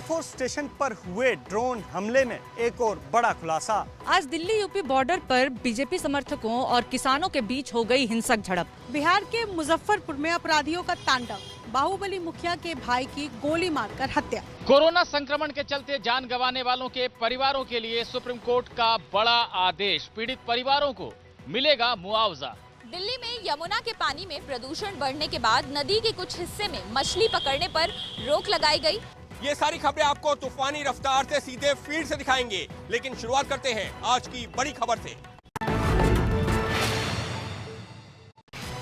Air force station पर हुए drone हमले में एक और बड़ा खुलासा। आज दिल्ली यूपी बॉर्डर पर बीजेपी समर्थकों और किसानों के बीच हो गई हिंसक झड़प। बिहार के मुजफ्फरपुर में अपराधियों का तांडव, बाहुबली मुखिया के भाई की गोली मारकर हत्या। कोरोना संक्रमण के चलते जान गंवाने वालों के परिवारों के लिए सुप्रीम कोर्ट का बड़ा आदेश, पीड़ित परिवारों को मिलेगा मुआवजा। दिल्ली में यमुना के पानी में प्रदूषण बढ़ने के बाद नदी के कुछ हिस्से में मछली पकड़ने पर रोक लगाई गई। ये सारी खबरें आपको तूफानी रफ्तार से सीधे फील्ड से दिखाएंगे, लेकिन शुरुआत करते हैं आज की बड़ी खबर से।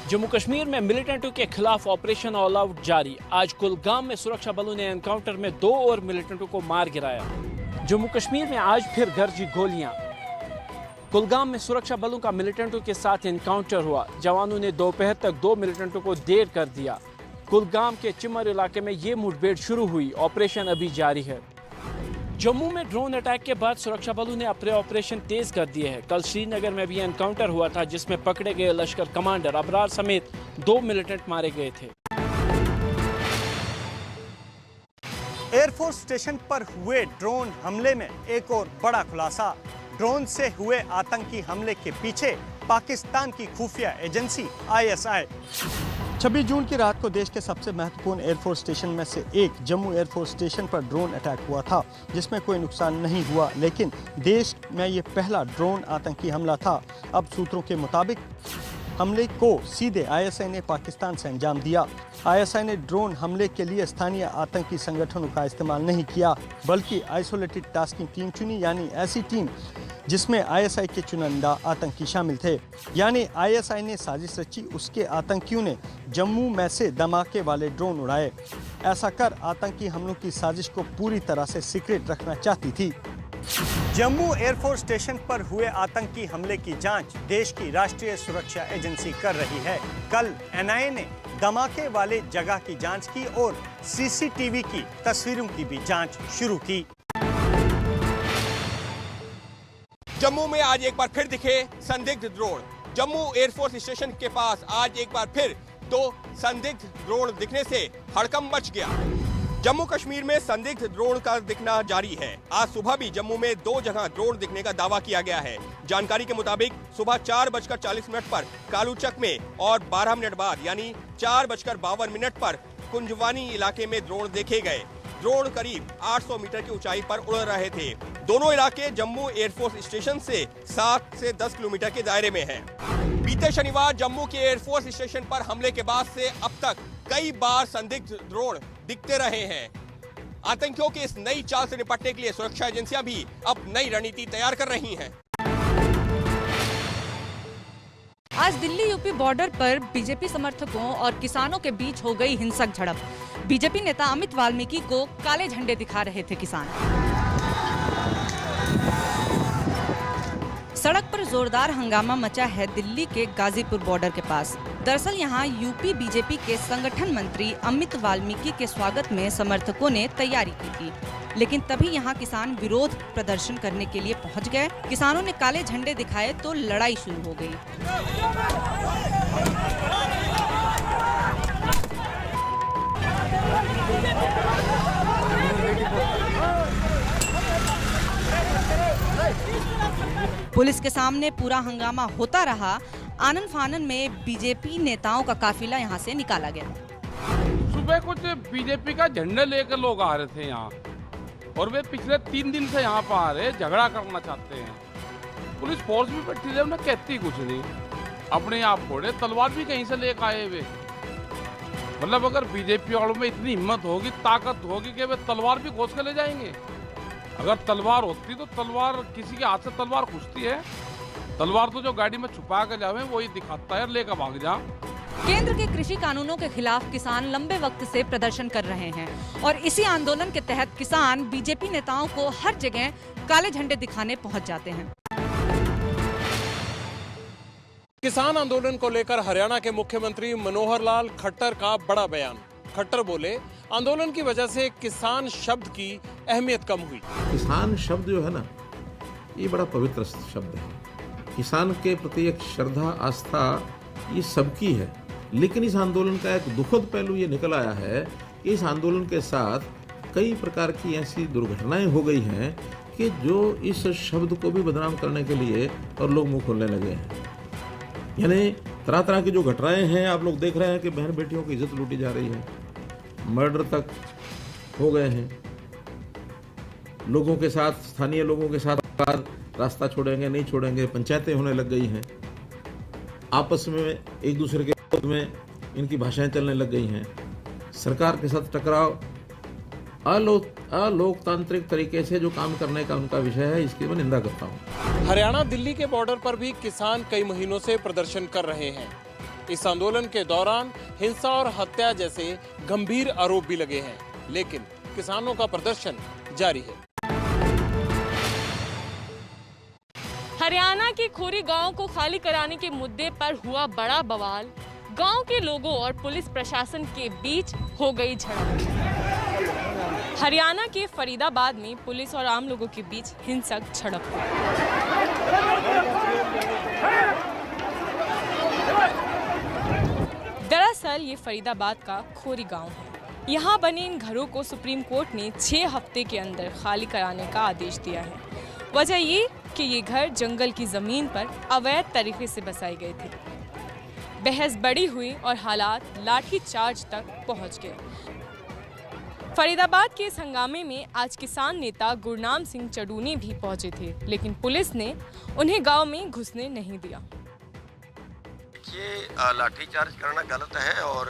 जम्मू कश्मीर में मिलिटेंटों के खिलाफ ऑपरेशन ऑल आउट जारी। आज कुलगाम में सुरक्षा बलों ने एनकाउंटर में 2 और मिलिटेंटों को मार गिराया। जम्मू कश्मीर में आज फिर गरजी गोलियां। कुलगाम में सुरक्षा बलों का मिलिटेंटों के साथ एनकाउंटर हुआ। जवानों ने दोपहर तक 2 मिलिटेंटों को ढेर कर दिया। कुलगाम के चिमर इलाके में ये मुठभेड़ शुरू हुई। ऑपरेशन अभी जारी है। जम्मू में ड्रोन अटैक के बाद सुरक्षा बलों ने अपने ऑपरेशन तेज कर दिए हैं। कल श्रीनगर में भी एनकाउंटर हुआ था, जिसमें पकड़े गए लश्कर कमांडर अबरार समेत 2 मिलिटेंट मारे गए थे। एयरफोर्स स्टेशन पर हुए ड्रोन हमले में एक और बड़ा खुलासा। ड्रोन से हुए आतंकी हमले के पीछे पाकिस्तान की खुफिया एजेंसी ISI। 26 जून की रात को देश के सबसे महत्वपूर्ण एयरफोर्स स्टेशन में से एक जम्मू एयरफोर्स स्टेशन पर ड्रोन अटैक हुआ था, जिसमें कोई नुकसान नहीं हुआ, लेकिन देश में ये पहला ड्रोन आतंकी हमला था। अब सूत्रों के मुताबिक हमले को सीधे ISI ने पाकिस्तान से अंजाम दिया। ISI ने ड्रोन हमले के लिए स्थानीय आतंकी संगठनों का इस्तेमाल नहीं किया, बल्कि आइसोलेटेड टास्किंग टीम चुनी, यानी ऐसी टीम जिसमें ISI के चुनिंदा आतंकी शामिल थे। यानी ISI ने साजिश रची, उसके आतंकियों ने जम्मू में से धमाके वाले ड्रोन उड़ाए। ऐसा कर आतंकी हमलों की साजिश को पूरी तरह से सीक्रेट रखना चाहती थी। जम्मू एयरफोर्स स्टेशन पर हुए आतंकी हमले की जांच देश की राष्ट्रीय सुरक्षा एजेंसी कर रही है। कल NIA ने धमाके वाले जगह की जांच की और CCTV की तस्वीरों की भी जांच शुरू की। जम्मू में आज एक बार फिर दिखे संदिग्ध ड्रोन। जम्मू एयरफोर्स स्टेशन के पास आज एक बार फिर 2 संदिग्ध ड्रोन दिखने से हड़कंप मच गया। जम्मू कश्मीर में संदिग्ध ड्रोन का दिखना जारी है। आज सुबह भी जम्मू में 2 जगह ड्रोन दिखने का दावा किया गया है। जानकारी के मुताबिक सुबह 4:40 पर कालूचक में और 12 मिनट बाद यानी 4:52 पर कुंजवानी इलाके में ड्रोन देखे गए। ड्रोन करीब 800 मीटर की ऊंचाई पर उड़ रहे थे। दोनों इलाके जम्मू एयरफोर्स स्टेशन से 7 से 10 किलोमीटर के दायरे में हैं। बीते शनिवार जम्मू के एयरफोर्स स्टेशन पर हमले के बाद से अब तक कई बार संदिग्ध ड्रोन दिखते रहे हैं। आतंकियों की इस नई चाल से निपटने के लिए सुरक्षा एजेंसियां भी अब नई रणनीति तैयार कर रही हैं। आज दिल्ली यूपी बॉर्डर पर बीजेपी समर्थकों और किसानों के बीच हो गई हिंसक झड़प। बीजेपी नेता अमित वाल्मीकि को काले झंडे दिखा रहे थे किसान। सड़क पर जोरदार हंगामा मचा है दिल्ली के गाजीपुर बॉर्डर के पास। दरअसल यहां यूपी बीजेपी के संगठन मंत्री अमित वाल्मीकि के स्वागत में समर्थकों ने तैयारी की थी, लेकिन तभी यहां किसान विरोध प्रदर्शन करने के लिए पहुंच गए। किसानों ने काले झंडे दिखाए तो लड़ाई शुरू हो गई। पुलिस के सामने पूरा हंगामा होता रहा। आनन फानन में बीजेपी नेताओं का काफिला यहां से निकाला गया। सुबह कुछ बीजेपी का झंडा लेकर लोग आ रहे थे यहाँ, और वे पिछले 3 दिन से यहाँ पर आ रहे, झगड़ा करना चाहते हैं। पुलिस फोर्स भी बैठी है, उन्हें कहती कुछ नहीं, अपने आप फोड़े, तलवार भी कहीं से लेकर आए वे। मतलब अगर बीजेपी वालों में इतनी हिम्मत होगी, ताकत होगी कि वे तलवार भी घोंस कर ले जाएंगे। अगर तलवार होती तो तलवार किसी के हाथ से तलवार खुजती है। तलवार तो जो गाड़ी में छुपा कर जावे वही दिखाता है, लेकर भाग जा। केंद्र के कृषि कानूनों के खिलाफ किसान लंबे वक्त से प्रदर्शन कर रहे हैं और इसी आंदोलन के तहत किसान बीजेपी नेताओं को हर जगह काले झंडे दिखाने पहुंच जाते हैं। किसान आंदोलन को लेकर हरियाणा के मुख्यमंत्री मनोहर लाल खट्टर का बड़ा बयान। खट्टर बोले, आंदोलन की वजह से किसान शब्द की अहमियत कम हुई। किसान शब्द जो है ना, ये बड़ा पवित्र शब्द है। किसान के प्रति एक श्रद्धा, आस्था ये सबकी है, लेकिन इस आंदोलन का एक दुखद पहलू ये निकल आया है कि इस आंदोलन के साथ कई प्रकार की ऐसी दुर्घटनाएं हो गई हैं कि जो इस शब्द को भी बदनाम करने के लिए और लोग मुंह खोलने लगे हैं। यानी तरह तरह की जो घटनाएं हैं, आप लोग देख रहे हैं कि बहन बेटियों की इज्जत लूटी जा रही है, मर्डर तक हो गए हैं। लोगों के साथ, स्थानीय लोगों के साथ रास्ता छोड़ेंगे नहीं छोड़ेंगे, पंचायतें होने लग गई हैं। आपस में एक दूसरे के विरोध में इनकी भाषाएं चलने लग गई हैं। सरकार के साथ टकराव, अलोकतांत्रिक तरीके से जो काम करने का उनका विषय है, इसकी मैं निंदा करता हूँ। हरियाणा दिल्ली के बॉर्डर पर भी किसान कई महीनों से प्रदर्शन कर रहे हैं। इस आंदोलन के दौरान हिंसा और हत्या जैसे गंभीर आरोप भी लगे हैं, लेकिन किसानों का प्रदर्शन जारी है। हरियाणा के खोरी गांव को खाली कराने के मुद्दे पर हुआ बड़ा बवाल। गांव के लोगों और पुलिस प्रशासन के बीच हो गई झड़प। हरियाणा के फरीदाबाद में पुलिस और आम लोगों के बीच हिंसक झड़प हुई। दरअसल ये फरीदाबाद का खोरी गांव है। यहाँ बने इन घरों को सुप्रीम कोर्ट ने 6 हफ्ते के अंदर खाली कराने का आदेश दिया है। वजह ये कि ये घर जंगल की जमीन पर अवैध तरीके से बसाए गए थे। बहस बड़ी हुई और हालात लाठीचार्ज तक पहुंच गए। फरीदाबाद के इस हंगामे में आज किसान नेता गुरनाम सिंह चडूनी भी पहुंचे थे, लेकिन पुलिस ने उन्हें गांव में घुसने नहीं दिया। ये लाठीचार्ज करना गलत है और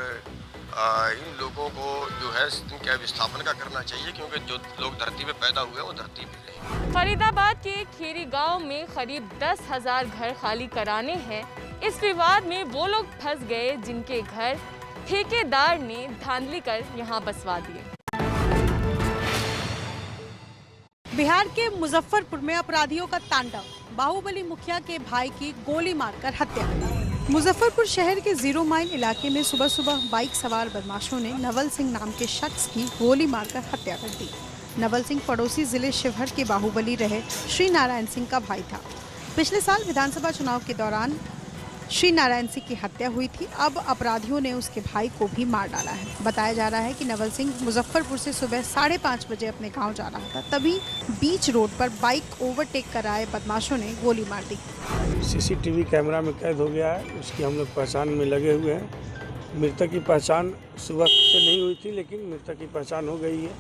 इन लोगों को जो है इनके विस्थापन का करना चाहिए, क्योंकि जो लोग धरती पे पैदा हुए वो धरती पे रहे। फरीदाबाद के खेरी गांव में करीब 10,000 घर खाली कराने हैं। इस विवाद में वो लोग फंस गए जिनके घर ठेकेदार ने धांधली कर यहाँ बसवा दिए। बिहार के मुजफ्फरपुर में अपराधियों का तांडव, बाहुबली मुखिया के भाई की गोली मारकर हत्या। मुजफ्फरपुर शहर के 0 माइल इलाके में सुबह सुबह बाइक सवार बदमाशों ने नवल सिंह नाम के शख्स की गोली मारकर हत्या कर दी। नवल सिंह पड़ोसी जिले शिवहर के बाहुबली रहे श्री नारायण सिंह का भाई था। पिछले साल विधानसभा चुनाव के दौरान श्री नारायण सिंह की हत्या हुई थी। अब अपराधियों ने उसके भाई को भी मार डाला है। बताया जा रहा है कि नवल सिंह मुजफ्फरपुर से सुबह 5:30 बजे अपने गांव जा रहा था, तभी बीच रोड पर बाइक ओवरटेक कर आए बदमाशों ने गोली मार दी। सीसीटीवी कैमरा में कैद हो गया है, उसकी हम लोग पहचान में लगे हुए हैं। मृतक की पहचान सुबह से नहीं हुई थी, लेकिन मृतक की पहचान हो गई है।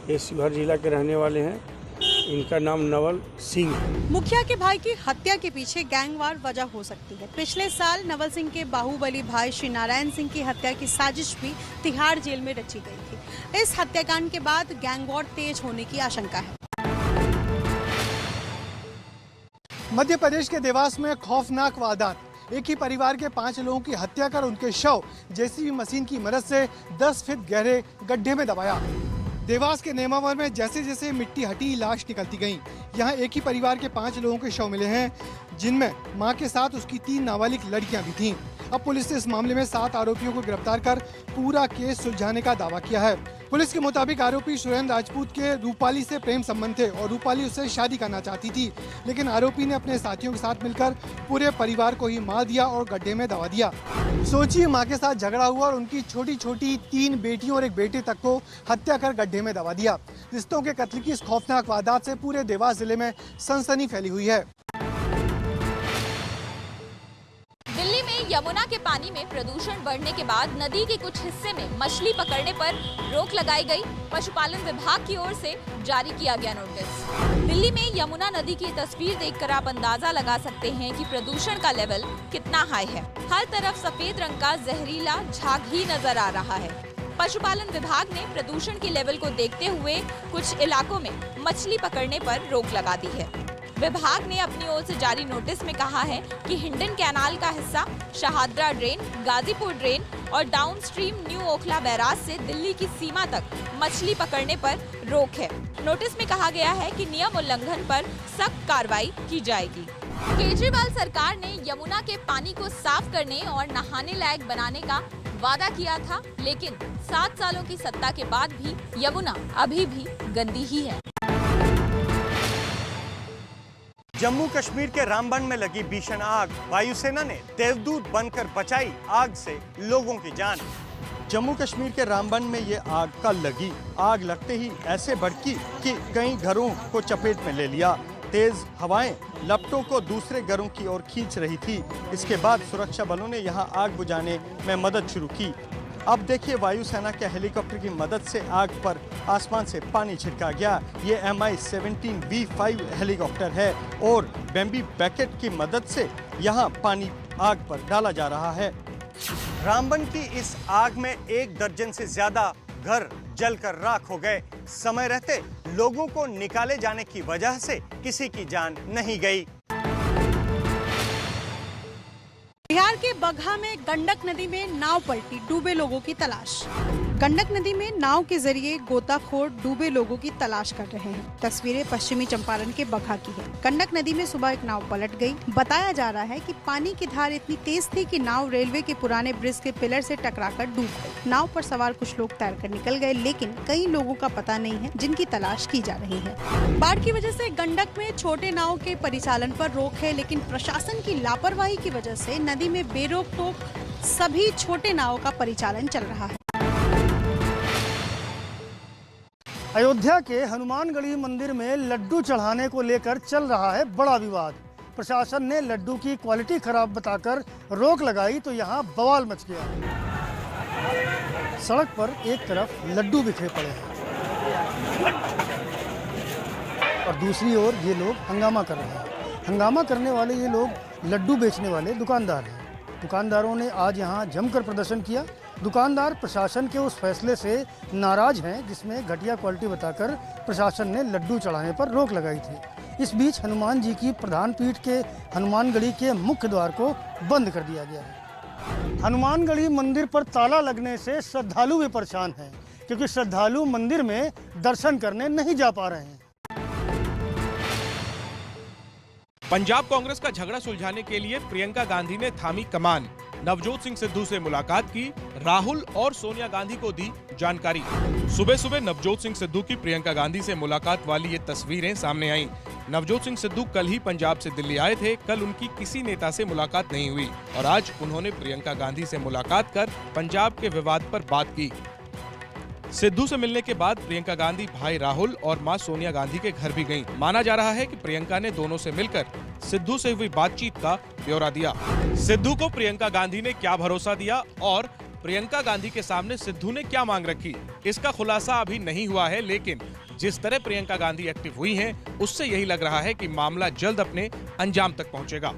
ये शिवहर जिला के रहने वाले हैं। इनका नाम नवल सिंह। मुखिया के भाई की हत्या के पीछे गैंगवार वजह हो सकती है। पिछले साल नवल सिंह के बाहुबली भाई श्री नारायण सिंह की हत्या की साजिश भी तिहाड़ जेल में रची गई थी। इस हत्याकांड के बाद गैंगवार तेज होने की आशंका है। मध्य प्रदेश के देवास में खौफनाक वारदात। एक ही परिवार के 5 लोगों की हत्या कर उनके शव जेसीबी मशीन की मदद से 10 फीट गहरे गड्ढे में दबाया। देवास के नेमावर में जैसे जैसे मिट्टी हटी, लाश निकलती गईं। यहाँ एक ही परिवार के 5 लोगों के शव मिले हैं, जिनमें मां के साथ उसकी 3 नाबालिग लड़कियां भी थीं। अब पुलिस ने इस मामले में 7 आरोपियों को गिरफ्तार कर पूरा केस सुलझाने का दावा किया है। पुलिस के मुताबिक आरोपी सुरेंद्र राजपूत के रूपाली से प्रेम संबंध थे और रूपाली उससे शादी करना चाहती थी, लेकिन आरोपी ने अपने साथियों के साथ मिलकर पूरे परिवार को ही मार दिया और गड्ढे में दबा दिया। सोचिए, मां के साथ झगड़ा हुआ और उनकी छोटी छोटी 3 बेटियों और एक बेटे तक को हत्या कर गड्ढे में दबा दिया। रिश्तों के कत्ल की इस खौफनाक वारदात से पूरे देवास जिले में सनसनी फैली हुई है। दिल्ली में यमुना के पानी में प्रदूषण बढ़ने के बाद नदी के कुछ हिस्से में मछली पकड़ने पर रोक लगाई गई। पशुपालन विभाग की ओर से जारी किया गया नोटिस। दिल्ली में यमुना नदी की तस्वीर देखकर आप अंदाजा लगा सकते हैं कि प्रदूषण का लेवल कितना हाई है। हर तरफ सफेद रंग का जहरीला झाग ही नजर आ रहा है। पशुपालन विभाग ने प्रदूषण के लेवल को देखते हुए कुछ इलाकों में मछली पकड़ने पर रोक लगा दी है। विभाग ने अपनी ओर से जारी नोटिस में कहा है कि हिंडन कैनाल का हिस्सा, शहादरा ड्रेन, गाजीपुर ड्रेन और डाउनस्ट्रीम न्यू ओखला बैराज से दिल्ली की सीमा तक मछली पकड़ने पर रोक है। नोटिस में कहा गया है कि नियम उल्लंघन पर सख्त कार्रवाई की जाएगी। केजरीवाल सरकार ने यमुना के पानी को साफ करने और नहाने लायक बनाने का वादा किया था, लेकिन 7 सालों की सत्ता के बाद भी यमुना अभी भी गंदी ही है। जम्मू कश्मीर के रामबन में लगी भीषण आग। वायुसेना ने देवदूत बनकर बचाई आग से लोगों की जान। जम्मू कश्मीर के रामबन में ये आग कल लगी। आग लगते ही ऐसे भड़की कि कई घरों को चपेट में ले लिया। तेज हवाएं लपटों को दूसरे घरों की ओर खींच रही थी। इसके बाद सुरक्षा बलों ने यहां आग बुझाने में मदद शुरू की। अब देखिए वायुसेना के हेलीकॉप्टर की मदद से आग पर आसमान से पानी छिड़का गया। ये Mi-17 V5 हेलीकॉप्टर है और बेम्बी बैकेट की मदद से यहाँ पानी आग पर डाला जा रहा है। रामबन की इस आग में 1 दर्जन से ज्यादा घर जलकर राख हो गए। समय रहते लोगों को निकाले जाने की वजह से किसी की जान नहीं गई। बिहार के बगहा में गंडक नदी में नाव पलटी, डूबे लोगों की तलाश। गंडक नदी में नाव के जरिए गोताखोर डूबे लोगों की तलाश कर रहे हैं। तस्वीरें पश्चिमी चंपारण के बगहा की है। गंडक नदी में सुबह एक नाव पलट गई। बताया जा रहा है कि पानी की धार इतनी तेज थी कि नाव रेलवे के पुराने ब्रिज के पिलर से टकराकर डूब गई। नाव पर सवार कुछ लोग तैरकर निकल गए, लेकिन कई लोगों का पता नहीं है जिनकी तलाश की जा रही है। बाढ़ की वजह से गंडक में छोटे नाव के परिचालन पर रोक है, लेकिन प्रशासन की लापरवाही की वजह से नदी में बेरोक टोक सभी छोटे नावों का परिचालन चल रहा है। अयोध्या के हनुमानगढ़ी मंदिर में लड्डू चढ़ाने को लेकर चल रहा है बड़ा विवाद। प्रशासन ने लड्डू की क्वालिटी खराब बताकर रोक लगाई तो यहाँ बवाल मच गया। सड़क पर एक तरफ लड्डू बिखरे पड़े हैं और दूसरी ओर ये लोग हंगामा कर रहे हैं। हंगामा करने वाले ये लोग लड्डू बेचने वाले दुकानदार हैं। दुकानदारों ने आज यहाँ जमकर प्रदर्शन किया। दुकानदार प्रशासन के उस फैसले से नाराज हैं जिसमें घटिया क्वालिटी बताकर प्रशासन ने लड्डू चढ़ाने पर रोक लगाई थी। इस बीच हनुमान जी की प्रधान पीठ के हनुमानगढ़ी के मुख्य द्वार को बंद कर दिया गया है। हनुमानगढ़ी मंदिर पर ताला लगने से श्रद्धालु भी परेशान हैं, क्योंकि श्रद्धालु मंदिर में दर्शन करने नहीं जा पा रहे हैं। पंजाब कांग्रेस का झगड़ा सुलझाने के लिए प्रियंका गांधी ने थामी कमान। नवजोत सिंह सिद्धू से मुलाकात की, राहुल और सोनिया गांधी को दी जानकारी। सुबह सुबह नवजोत सिंह सिद्धू की प्रियंका गांधी से मुलाकात वाली ये तस्वीरें सामने आईं। नवजोत सिंह सिद्धू कल ही पंजाब से दिल्ली आए थे। कल उनकी किसी नेता से मुलाकात नहीं हुई और आज उन्होंने प्रियंका गांधी से मुलाकात कर पंजाब के विवाद पर बात की। सिद्धू से मिलने के बाद प्रियंका गांधी भाई राहुल और मां सोनिया गांधी के घर भी गईं। माना जा रहा है कि प्रियंका ने दोनों से मिलकर सिद्धू से हुई बातचीत का ब्यौरा दिया। सिद्धू को प्रियंका गांधी ने क्या भरोसा दिया और प्रियंका गांधी के सामने सिद्धू ने क्या मांग रखी, इसका खुलासा अभी नहीं हुआ है, लेकिन जिस तरह प्रियंका गांधी एक्टिव हुई हैं, उससे यही लग रहा है कि मामला जल्द अपने अंजाम तक पहुंचेगा।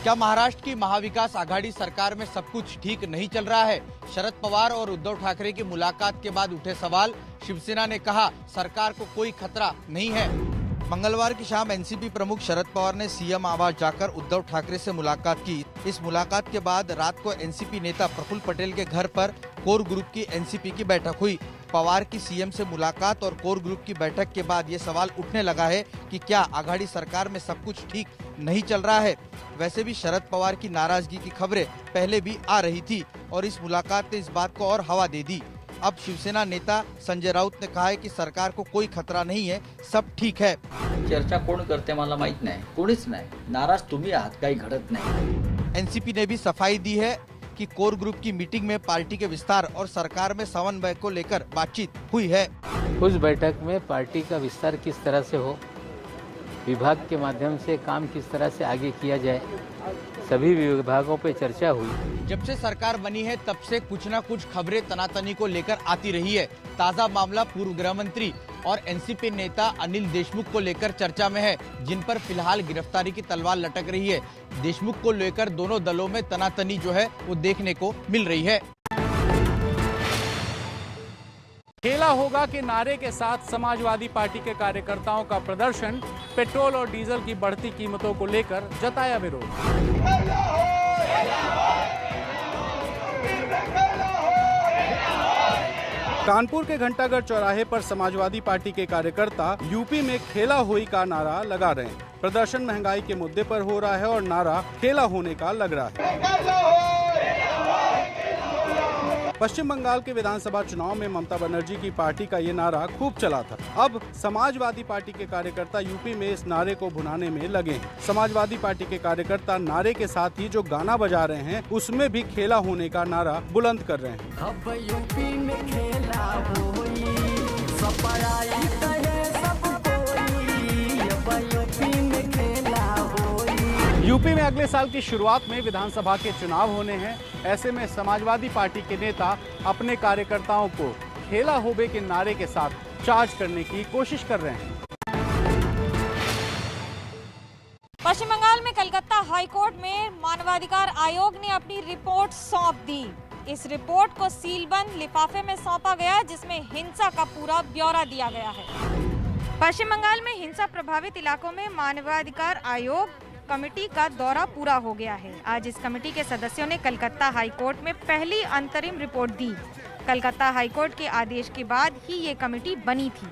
क्या महाराष्ट्र की महाविकास आघाड़ी सरकार में सब कुछ ठीक नहीं चल रहा है? शरद पवार और उद्धव ठाकरे की मुलाकात के बाद उठे सवाल। शिवसेना ने कहा सरकार को कोई खतरा नहीं है। मंगलवार की शाम एनसीपी प्रमुख शरद पवार ने सीएम आवास जाकर उद्धव ठाकरे से मुलाकात की। इस मुलाकात के बाद रात को एनसीपी नेता प्रफुल्ल पटेल के घर पर कोर ग्रुप की एनसीपी की बैठक हुई। पवार की सीएम से मुलाकात और कोर ग्रुप की बैठक के बाद ये सवाल उठने लगा है कि क्या आघाड़ी सरकार में सब कुछ ठीक नहीं चल रहा है। वैसे भी शरद पवार की नाराजगी की खबरें पहले भी आ रही थी और इस मुलाकात ने इस बात को और हवा दे दी। अब शिवसेना नेता संजय राउत ने कहा है कि सरकार को कोई खतरा नहीं है, सब ठीक है। चर्चा कोण करते मला माहित नाही, कोणीच नाही। नाराज तुम्ही आहात, काही घडत नाही। एनसीपी ने भी सफाई दी है कि कोर ग्रुप की मीटिंग में पार्टी के विस्तार और सरकार में समन्वय को लेकर बातचीत हुई है। उस बैठक में पार्टी का विस्तार किस तरह से हो, विभाग के माध्यम से काम किस तरह से आगे किया जाए, सभी विभागों पे चर्चा हुई। जब से सरकार बनी है तब से कुछ न कुछ खबरें तनातनी को लेकर आती रही है। ताजा मामला पूर्व गृह मंत्री और एनसीपी नेता अनिल देशमुख को लेकर चर्चा में है, जिन पर फिलहाल गिरफ्तारी की तलवार लटक रही है। देशमुख को लेकर दोनों दलों में तनातनी जो है वो देखने को मिल रही है। खेला होगा के नारे के साथ समाजवादी पार्टी के कार्यकर्ताओं का प्रदर्शन। पेट्रोल और डीजल की बढ़ती कीमतों को लेकर जताया विरोध। कानपुर के घंटाघर चौराहे पर समाजवादी पार्टी के कार्यकर्ता यूपी में खेला होई का नारा लगा रहे हैं। प्रदर्शन महंगाई के मुद्दे पर हो रहा है और नारा खेला होने का लग रहा है। पश्चिम बंगाल के विधानसभा चुनाव में ममता बनर्जी की पार्टी का ये नारा खूब चला था। अब समाजवादी पार्टी के कार्यकर्ता यूपी में इस नारे को भुनाने में लगे हैं। समाजवादी पार्टी के कार्यकर्ता नारे के साथ ही जो गाना बजा रहे हैं उसमें भी खेला होने का नारा बुलंद कर रहे हैं। अब यूपी में खेला होई, सपराई तहे सब कोई, अब यूपी में खेला होई। यूपी में अगले साल की शुरुआत में विधानसभा के चुनाव होने हैं। ऐसे में समाजवादी पार्टी के नेता अपने कार्यकर्ताओं को खेला होबे के नारे के साथ चार्ज करने की कोशिश कर रहे हैं। पश्चिम बंगाल में कलकत्ता हाईकोर्ट में मानवाधिकार आयोग ने अपनी रिपोर्ट सौंप दी। इस रिपोर्ट को सीलबंद लिफाफे में सौंपा गया, जिसमें हिंसा का पूरा ब्यौरा दिया गया है। पश्चिम बंगाल में हिंसा प्रभावित इलाकों में मानवाधिकार आयोग कमेटी का दौरा पूरा हो गया है। आज इस कमेटी के सदस्यों ने कलकत्ता हाईकोर्ट में पहली अंतरिम रिपोर्ट दी। कलकत्ता हाईकोर्ट के आदेश के बाद ही ये कमेटी बनी थी।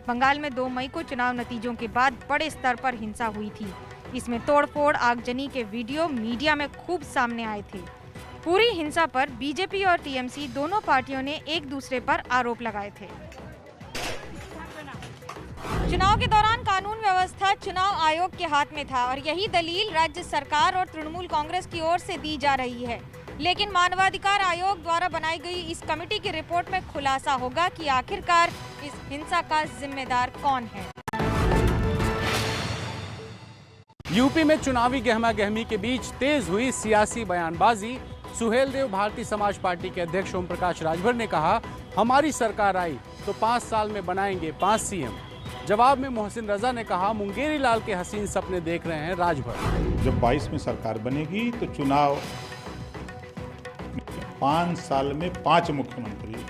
बंगाल में 2 मई को चुनाव नतीजों के बाद बड़े स्तर पर हिंसा हुई थी। इसमें तोड़फोड़, आगजनी के वीडियो मीडिया में खूब सामने आए थे। पूरी हिंसा पर बीजेपी और टीएमसी दोनों पार्टियों ने एक दूसरे पर आरोप लगाए थे। चुनाव के दौरान कानून व्यवस्था चुनाव आयोग के हाथ में था और यही दलील राज्य सरकार और तृणमूल कांग्रेस की ओर से दी जा रही है। लेकिन मानवाधिकार आयोग द्वारा बनाई गई इस कमेटी की रिपोर्ट में खुलासा होगा कि आखिरकार इस हिंसा का जिम्मेदार कौन है। यूपी में चुनावी गहमा-गहमी के बीच तेज हुई सियासी बयानबाजी। सुहेलदेव भारतीय समाज पार्टी के अध्यक्ष ओम प्रकाश राजभर ने कहा, हमारी सरकार आई तो 5 साल में बनाएंगे 5 सीएम। जवाब में मोहसिन रजा ने कहा, मुंगेरी लाल के हसीन सपने देख रहे हैं राजभर। जब 22 में सरकार बनेगी तो चुनाव 5 साल में 5 मुख्यमंत्री,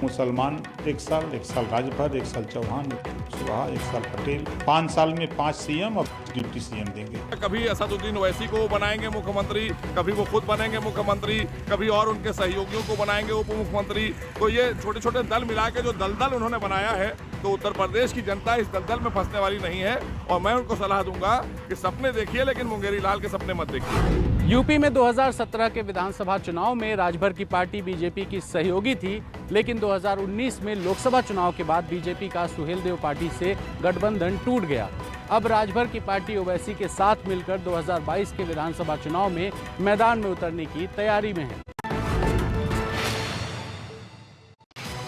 मुसलमान 1 साल राजभर, 1 साल चौहान, सुहा, 1 साल पटेल, 5 साल में 5 सीएम और डिप्टी सीएम देंगे। कभी असदुद्दीन ओवैसी को बनाएंगे मुख्यमंत्री, कभी वो खुद बनेंगे मुख्यमंत्री, कभी और उनके सहयोगियों को बनाएंगे उप मुख्यमंत्री। तो ये छोटे छोटे दल मिला के जो दलदल उन्होंने बनाया है, तो उत्तर प्रदेश की जनता इस दलदल में फंसने वाली नहीं है। और मैं उनको सलाह दूंगा कि सपने देखिए, लेकिन मुंगेरी लाल के सपने मत देखिए। यूपी में 2017 के विधानसभा चुनाव में राजभर की पार्टी बीजेपी की सहयोगी थी, लेकिन 2019 में लोकसभा चुनाव के बाद बीजेपी का सुहेलदेव पार्टी से गठबंधन टूट गया। अब राजभर की पार्टी ओवैसी के साथ मिलकर 2022 के विधानसभा चुनाव में मैदान में उतरने की तैयारी में है।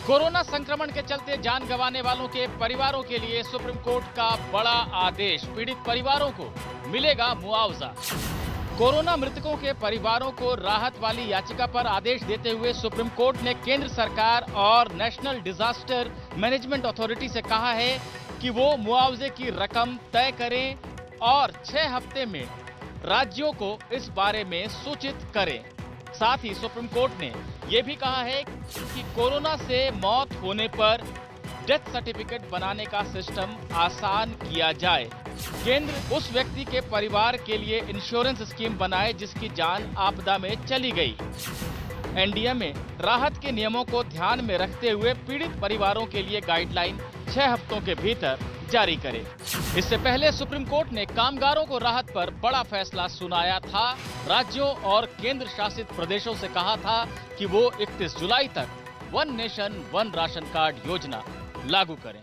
कोरोना संक्रमण के चलते जान गंवाने वालों के परिवारों के लिए सुप्रीम कोर्ट का बड़ा आदेश। पीड़ित परिवारों को मिलेगा मुआवजा। कोरोना मृतकों के परिवारों को राहत वाली याचिका पर आदेश देते हुए सुप्रीम कोर्ट ने केंद्र सरकार और नेशनल डिजास्टर मैनेजमेंट अथॉरिटी से कहा है कि वो मुआवजे की रकम तय करें और 6 हफ्ते में राज्यों को इस बारे में सूचित करें। साथ ही सुप्रीम कोर्ट ने ये भी कहा है कि कोरोना से मौत होने पर डेथ सर्टिफिकेट बनाने का सिस्टम आसान किया जाए। केंद्र उस व्यक्ति के परिवार के लिए इंश्योरेंस स्कीम बनाए जिसकी जान आपदा में चली गई। एनडीए में राहत के नियमों को ध्यान में रखते हुए पीड़ित परिवारों के लिए गाइडलाइन 6 हफ्तों के भीतर जारी करे। इससे पहले सुप्रीम कोर्ट ने कामगारों को राहत पर बड़ा फैसला सुनाया था। राज्यों और केंद्र शासित प्रदेशों से कहा था कि वो 31 जुलाई तक 1 नेशन 1 राशन कार्ड योजना लागू करें।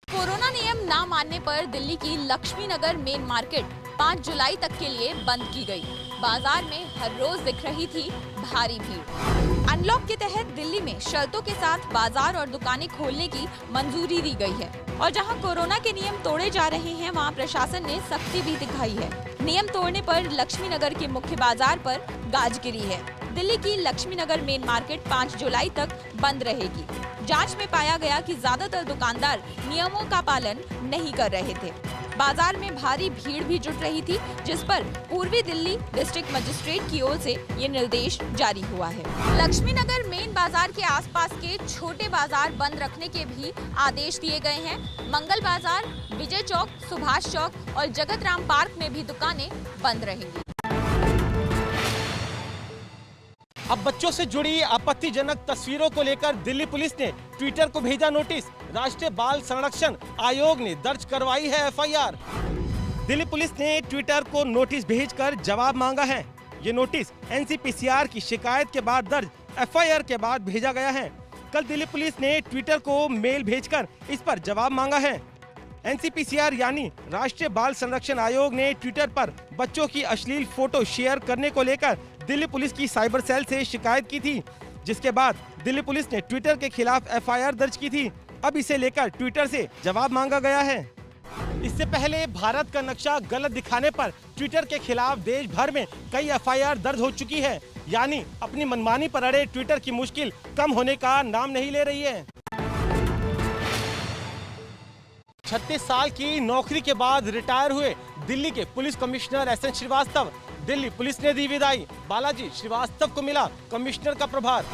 कोरोना नियम ना मानने पर दिल्ली की लक्ष्मी नगर मेन मार्केट 5 जुलाई तक के लिए बंद की गई। बाजार में हर रोज दिख रही थी भारी भीड़। अनलॉक के तहत दिल्ली में शर्तों के साथ बाजार और दुकानें खोलने की मंजूरी दी गई है और जहां कोरोना के नियम तोड़े जा रहे हैं, वहां प्रशासन ने सख्ती भी दिखाई है। नियम तोड़ने पर लक्ष्मी नगर के मुख्य बाजार पर गाज गिरी है। दिल्ली की लक्ष्मी नगर मेन मार्केट 5 जुलाई तक बंद रहेगी। जांच में पाया गया कि ज्यादातर दुकानदार नियमों का पालन नहीं कर रहे थे। बाजार में भारी भीड़ भी जुट रही थी, जिस पर पूर्वी दिल्ली डिस्ट्रिक्ट मजिस्ट्रेट की ओर से ये निर्देश जारी हुआ है। लक्ष्मी नगर मेन बाजार के आसपास के छोटे बाजार बंद रखने के भी आदेश दिए गए हैं। मंगल बाजार, विजय चौक, सुभाष चौक और जगत राम पार्क में भी दुकानें बंद रहेंगी। अब बच्चों से जुड़ी आपत्तिजनक तस्वीरों को लेकर दिल्ली पुलिस ने ट्विटर को भेजा नोटिस। राष्ट्रीय बाल संरक्षण आयोग ने दर्ज करवाई है एफआईआर। दिल्ली पुलिस ने ट्विटर को नोटिस भेजकर जवाब मांगा है। ये नोटिस एनसीपीसीआर की शिकायत के बाद दर्ज एफआईआर के बाद भेजा गया है। कल दिल्ली पुलिस ने ट्विटर को मेल भेजकर इस पर जवाब मांगा है। एनसीपीसीआर यानी राष्ट्रीय बाल संरक्षण आयोग ने ट्विटर पर बच्चों की अश्लील फोटो शेयर करने को लेकर दिल्ली पुलिस की साइबर सेल से शिकायत की थी, जिसके बाद दिल्ली पुलिस ने ट्विटर के खिलाफ एफआईआर दर्ज की थी। अब इसे लेकर ट्विटर से जवाब मांगा गया है। इससे पहले भारत का नक्शा गलत दिखाने पर ट्विटर के खिलाफ देश भर में कई एफआईआर दर्ज हो चुकी है, यानी अपनी मनमानी पर अड़े ट्विटर की मुश्किल कम होने का नाम नहीं ले रही है। 36 साल की नौकरी के बाद रिटायर हुए दिल्ली के police commissioner SN Srivastava, Delhi police ने दी विदाई। बालाजी श्रीवास्तव को मिला कमिश्नर का प्रभार।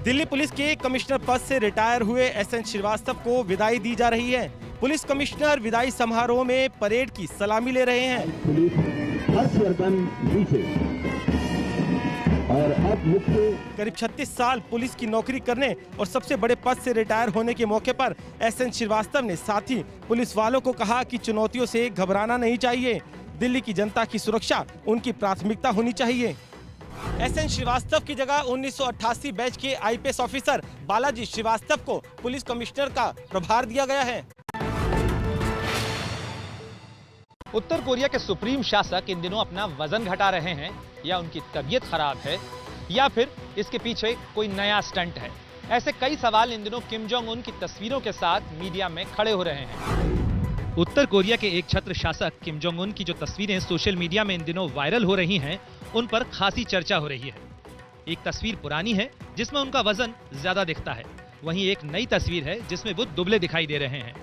दिल्ली पुलिस के कमिश्नर पद से रिटायर हुए एसएन श्रीवास्तव को विदाई दी जा रही है। पुलिस कमिश्नर विदाई समारोह में परेड की सलामी ले रहे हैं। और अब करीब 36 साल पुलिस की नौकरी करने और सबसे बड़े पद से रिटायर होने के मौके पर एसएन श्रीवास्तव ने साथी पुलिस वालों को कहा कि चुनौतियों से घबराना नहीं चाहिए। दिल्ली की जनता की सुरक्षा उनकी प्राथमिकता होनी चाहिए। एसएन श्रीवास्तव की जगह 1988 बैच के आईपीएस ऑफिसर बालाजी श्रीवास्तव को पुलिस कमिश्नर का प्रभार दिया गया है। उत्तर कोरिया के सुप्रीम शासक इन दिनों अपना वजन घटा रहे हैं, या उनकी तबीयत खराब है, या फिर इसके पीछे कोई नया स्टंट है। ऐसे कई सवाल इन दिनों किम जोंग उन की तस्वीरों के साथ मीडिया में खड़े हो रहे हैं। उत्तर कोरिया के एक छत्र शासक किम जोंग उन की जो तस्वीरें सोशल मीडिया में इन दिनों वायरल हो रही हैं, उन पर खासी चर्चा हो रही है। एक तस्वीर पुरानी है जिसमें उनका वजन ज्यादा दिखता है, वहीं एक नई तस्वीर है जिसमें वो दुबले दिखाई दे रहे हैं।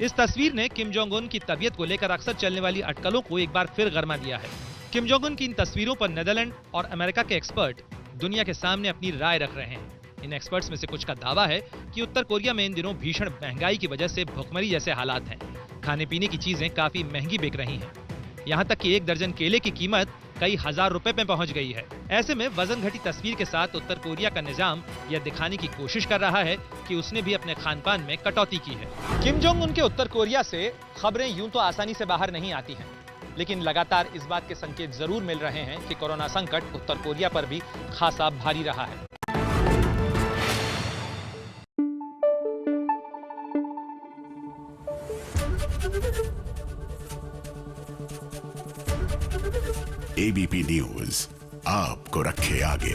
इस तस्वीर ने किम जोंग उन की तबीयत को लेकर अक्सर चलने वाली अटकलों को एक बार फिर गरमा दिया है। किम जोंग उन की इन तस्वीरों पर नीदरलैंड और अमेरिका के एक्सपर्ट दुनिया के सामने अपनी राय रख रहे हैं। इन एक्सपर्ट्स में से कुछ का दावा है कि उत्तर कोरिया में इन दिनों भीषण महंगाई की वजह से भुखमरी जैसे हालात हैं। खाने पीने की चीजें काफी महंगी बिक रही हैं। यहाँ तक कि एक दर्जन केले की कीमत कई हजार रुपए में पहुंच गई है। ऐसे में वजन घटी तस्वीर के साथ उत्तर कोरिया का निजाम यह दिखाने की कोशिश कर रहा है कि उसने भी अपने खान पान में कटौती की है। किम जोंग उन के उत्तर कोरिया से खबरें यूं तो आसानी से बाहर नहीं आती हैं, लेकिन लगातार इस बात के संकेत जरूर मिल रहे हैं कि कोरोना संकट उत्तर कोरिया पर भी खासा भारी रहा है। एबीपी न्यूज आपको रखे आगे।